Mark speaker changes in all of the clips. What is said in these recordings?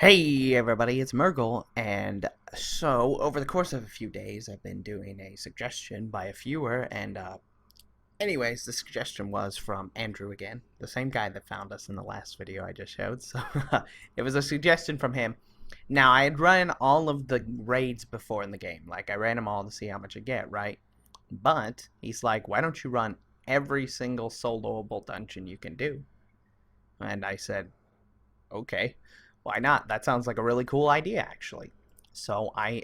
Speaker 1: Hey everybody, it's Murgle, and so over the course of a few days I've been doing a suggestion by a viewer, and anyways, the suggestion was from Andrew again, the same guy that found us in the last video I just showed, so it was a suggestion from him. Now, I had run all of the raids before in the game, like I ran them all to see how much I get, right? But he's like, why don't you run every single soloable dungeon you can do? And I said, okay, why not? That sounds like a really cool idea, actually. So I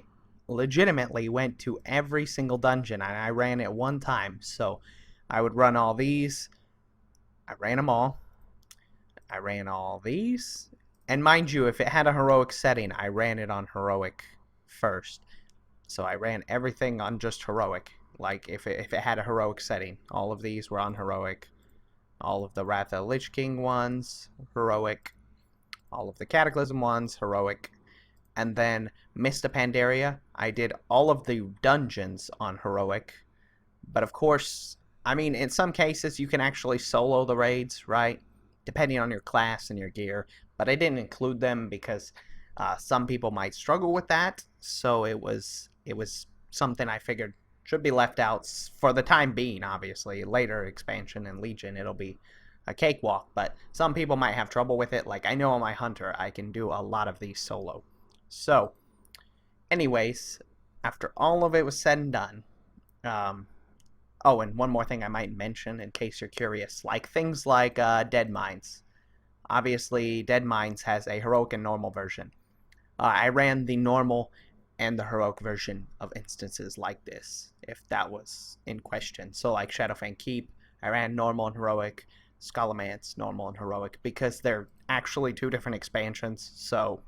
Speaker 1: legitimately went to every single dungeon and I ran it one time. So I would run all these. I ran them all. I ran all these. And mind you, if it had a heroic setting, I ran it on heroic first. So I ran everything on just heroic. Like if it had a heroic setting, all of these were on heroic. All of the Wrath of the Lich King ones, heroic. All of the Cataclysm ones, heroic. And then Mist of Pandaria, I did all of the dungeons on heroic. But of course, I mean, in some cases you can actually solo the raids, right? Depending on your class and your gear. But I didn't include them because some people might struggle with that. So it was something I figured should be left out for the time being. Obviously, later expansion and Legion, it'll be a cakewalk. But some people might have trouble with it. Like I know on my Hunter, I can do a lot of these solo. So, anyways, after all of it was said and done, um, oh, and one more thing I might mention in case you're curious, like things like Dead Mines. Obviously, Dead Mines has a heroic and normal version. I ran the normal and the heroic version of instances like this, if that was in question. So, like Shadowfang Keep, I ran normal and heroic. Scholomance, normal and heroic, because they're actually two different expansions. So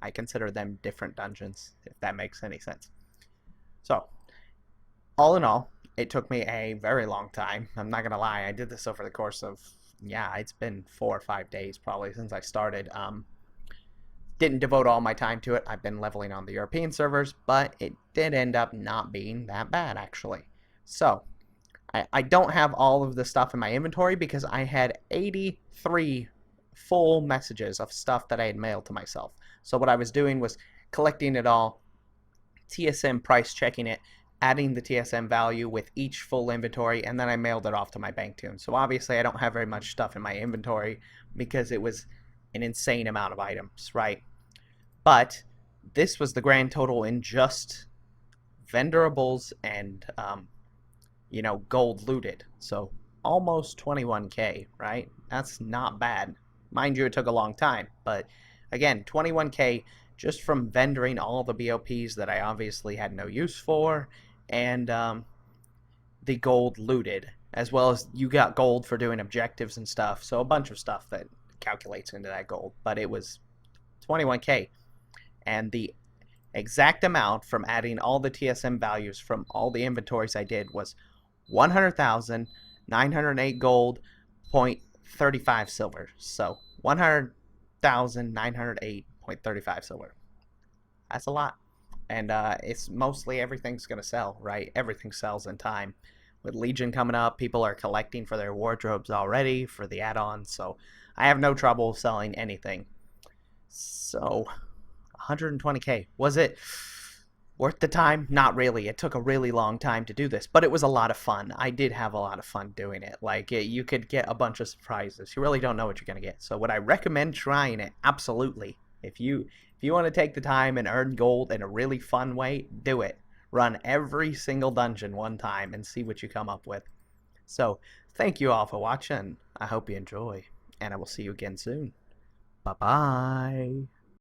Speaker 1: I consider them different dungeons, if that makes any sense. So, all in all, it took me a very long time. I'm not gonna lie, I did this over the course of, yeah, it's been 4 or 5 days probably since I started. Didn't devote all my time to it. I've been leveling on the European servers, but it did end up not being that bad, actually. So, I don't have all of the stuff in my inventory because I had 83 full messages of stuff that I had mailed to myself. So what I was doing was collecting it all, TSM price checking it, adding the TSM value with each full inventory, and then I mailed it off to my bank tune. So obviously I don't have very much stuff in my inventory because it was an insane amount of items, right? But this was the grand total in just vendorables and gold looted. So almost 21k, right? That's not bad. Mind you, it took a long time, but again, 21k just from vendoring all the BOPs that I obviously had no use for, and the gold looted, as well as you got gold for doing objectives and stuff. So a bunch of stuff that calculates into that gold, but it was 21k, and the exact amount from adding all the TSM values from all the inventories I did was 100,908 gold, 0.35 silver. So 100,908.35 silver. That's a lot. And it's mostly everything's going to sell, right? Everything sells in time. With Legion coming up, people are collecting for their wardrobes already for the add-ons, so I have no trouble selling anything. So 120k. Was it worth the time? Not really. It took a really long time to do this, but it was a lot of fun. I did have a lot of fun doing it. Like, you could get a bunch of surprises. You really don't know what you're going to get. So would I recommend trying it? Absolutely. If you want to take the time and earn gold in a really fun way, do it. Run every single dungeon one time and see what you come up with. So, thank you all for watching. I hope you enjoy, and I will see you again soon. Bye-bye.